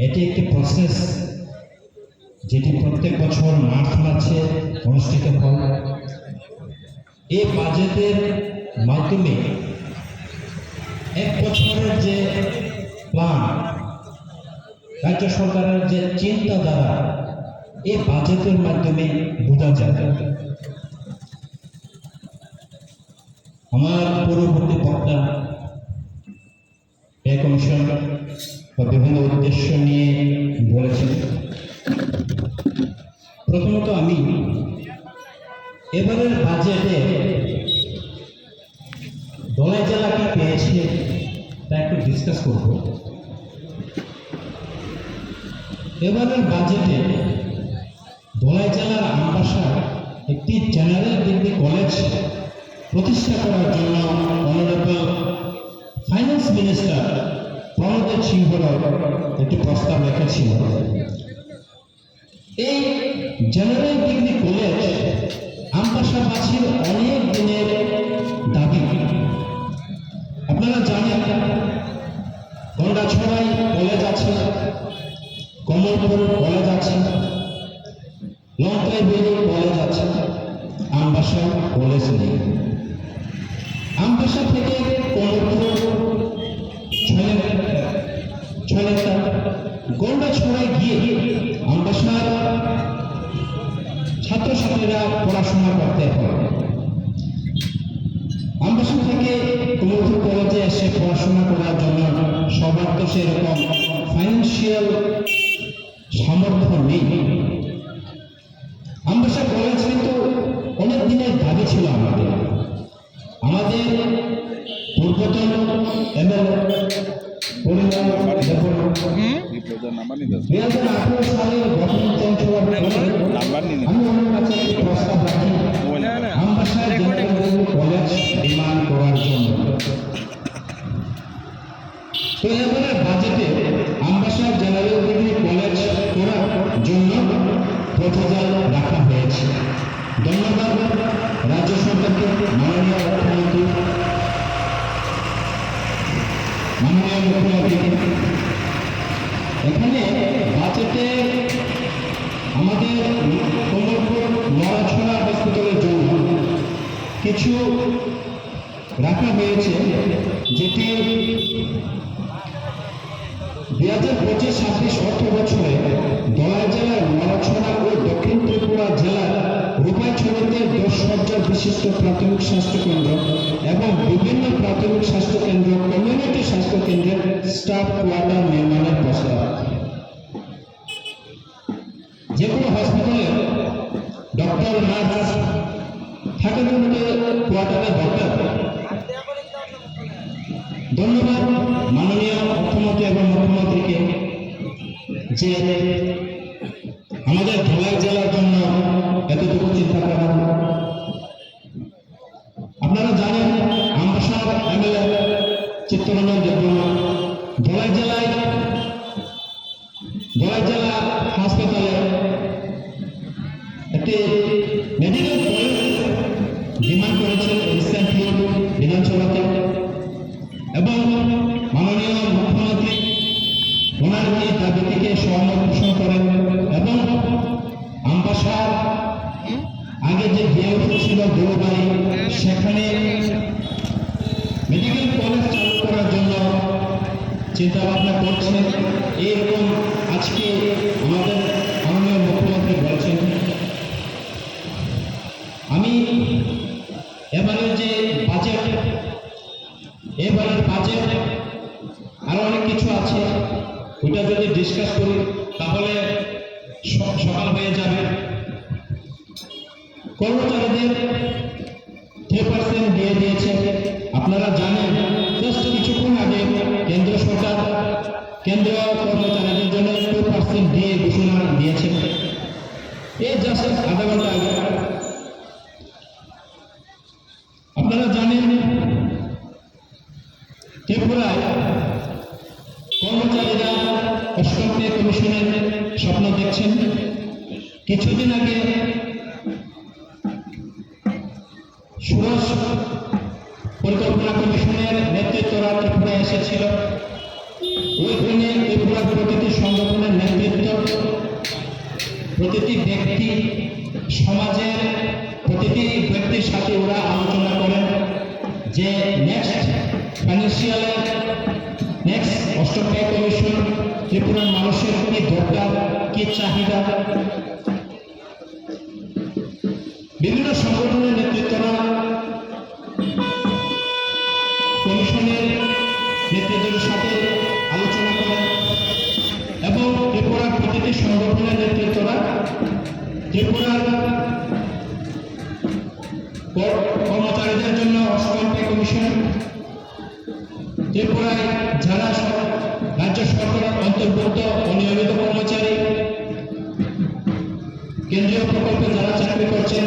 এটি একটি প্রসেস যেটি প্রত্যেক বছর মার্চ মাসে অনুষ্ঠিত হয়। এই বাজেটের মাধ্যমে এক বছরের যে প্ল্যান, রাজ্য সরকারের যে চিন্তাধারা এই বাজেটের মাধ্যমে বোঝা যায়। আমার পূর্ববর্তী বক্তা ব্যয় কমিশন বা বিভিন্ন উদ্দেশ্য নিয়ে বলেছেন। প্রথমত আমি এবারের বাজেটে ধলাই জেলা কি পেয়েছে তা একটু ডিসকাস করব। এবারের বাজেটে ধলাই জেলার আমবাসায় একটি জেনারেল ডিগ্রি কলেজ প্রতিষ্ঠা করার জন্য অনারেবল ফাইন্যান্স মিনিস্টার প্রণজিৎ সিংহ রায় একটি প্রস্তাব রেখেছিল। এই জেনারেল ডিগ্রি কলেজ আমবাসাবাসীর অনেক দিনের দাবি। আপনারা জানেন গন্ডাছড়ায় কলেজ আছে, কমলপুর কলেজ আছে, লঙ্কাইবেড়ি কলেজ আছে, আমবাসা কলেজ নেই। আমবাসা থেকে কমলপুর ছয়লেখা গন্ডাছড়ায় গিয়ে আমবাসার ছাত্রছাত্রীরা পড়াশোনা করতে হয়। আমবাসা থেকে কমলপুর কলেজে এসে পড়াশোনা করার জন্য সবার তো সেরকম ফাইন্যান্সিয়াল সামর্থ্য নেই। আমবাসা কলেজ কিন্তু অনেক দিনের দাবি ছিল আমাদের পূর্বতন এমএলএ 2018 সালে গঠন চেঞ্জ হওয়ার পরে আমি ওনার কাছে একটি প্রস্তাব রাখি আমবাসা জেনারেল কলেজ নির্মাণ করার জন্য। তো এবারে বাজেটে আমবাসা জেনারেল ডিগ্রি কলেজ করার জন্য প্রপোজাল রাখা হয়েছে। ধন্যবাদ রাজ্য সরকারকে, মাননীয় মুখ্যমন্ত্রীকে। এখানে বাজেটে আমাদের কমলপুর নড়াছড়া হসপিটালের জন্য কিছু রাখা হয়েছে, যেটি 2025-26 অর্থ বছরে ধলাই জেলার নড়াছড়া ও দক্ষিণ ত্রিপুরা জেলার রূপাইছড়িতে 10 শয্যা বিশিষ্ট প্রাথমিক স্বাস্থ্য কেন্দ্র এবং বিভিন্ন প্রাথমিক স্বাস্থ্য কেন্দ্র, কমিউনিটি স্বাস্থ্য কেন্দ্রের স্টাফ কোয়ার্টার নির্মাণের প্রস্তাব। যে কোনো হসপিটালে ডক্টর নার্স থাকে বলতে কোয়ার্টারে দরকার। ধন্যবাদ মাননীয় মুখ্যমন্ত্রী এবং মুখ্যমন্ত্রীকে যে আমাদের ধলাই জেলার জন্য এতটুকু চিন্তা করা। আপনারা জানেন আমবাসার এমএলএ চিত্তরঞ্জন দেববর্মা ধলাই জেলা হাসপাতালে একটি মেডিকেল কলেজ নির্মাণ করেছেন রিসেন্টলি বিধানসভাতে, এবং মাননীয় মুখ্যমন্ত্রী ওনার এই দাবিটিকে সহমত পোষণ করেন এবং আমবাসার আগে যে বিএলও ছিল দেওবাড়ি, সেখানে মেডিকেল কলেজ চালু করার জন্য চিন্তা ভাবনা করছেন। এইরকম আজকে আমাদের মাননীয় মুখ্যমন্ত্রী বলছেন। আমি এবারের যে বাজেট, এবারের বাজেট আরো অনেক কিছু আছে, ওটা যদি ডিসকাস করি তাহলে সকাল হয়ে যাবে। কর্মচারীদের 3% দিয়ে দিয়েছে। আপনারা জানেন জাস্ট কিছুক্ষণ আগে কেন্দ্র সরকার কেন্দ্রীয় কর্মচারীদের জন্য 2% দিয়ে ঘোষণা দিয়েছে, এই জাস্ট আধা ঘন্টা আগে। আপনারা জানেন ত্রিপুরায় কর্মচারীরা 8ম পে কমিশনের স্বপ্ন দেখছেন। কিছুদিন আগে ষোড়শ পরিকল্পনা কমিশনের নেতৃত্বরা ত্রিপুরায় এসেছিল। ওইখানে ত্রিপুরার প্রতিটি সংগঠনের নেতৃত্ব, প্রতিটি ব্যক্তি, সমাজের প্রতিটি ব্যক্তির সাথে ওরা আলোচনা করেন যে নেক্সট ফাইন্যান্সিয়ালে নেক্সট অষ্টম পে কমিশন ত্রিপুরার মানুষের কি দরকার, কি চাহিদা। বিভিন্ন সংগঠনের নেতৃত্বরা কমিশনের নেতৃত্বের সাথে আলোচনা করেন এবং ত্রিপুরার প্রতিটি সংগঠনের নেতৃত্বরা ত্রিপুরার কর্মচারীদের জন্য অষ্টম পে কমিশন, ত্রিপুরায় যারা রাজ্য সরকারের অন্তর্ভুক্ত অনিয়মিত কর্মচারী, কেন্দ্রীয় প্রকল্পে যারা চাকরি করছেন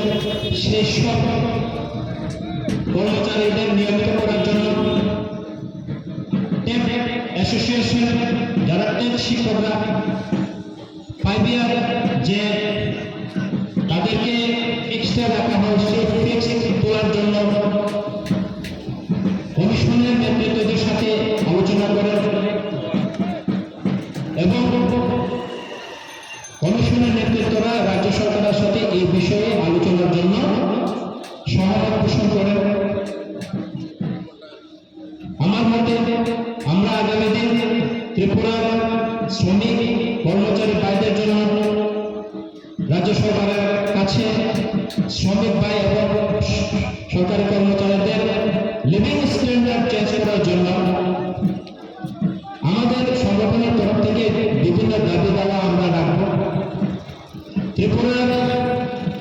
সেই সব কর্মচারীদের নিয়মিত করার জন্য টেপ অ্যাসোসিয়েশন, যারা টেপ শিক্ষকরা 5 ইয়ার যে তাদেরকে ফিক্সড রাখা হয় সেই ফিক্সড তোলার জন্য কমিশনের নেতৃত্বদের সাথে আলোচনা করেন এবং কমিশনের নেতৃত্বরা রাজ্য সরকারের সাথে এই বিষয়ে আলোচনার জন্য সহমত পোষণ করেন। আমার মতে আমরা আগামী দিন ত্রিপুরার শ্রমিক কর্মচারী ভাইদের জন্য রাজ্য সরকারের কাছে শ্রমিক ভাই এবং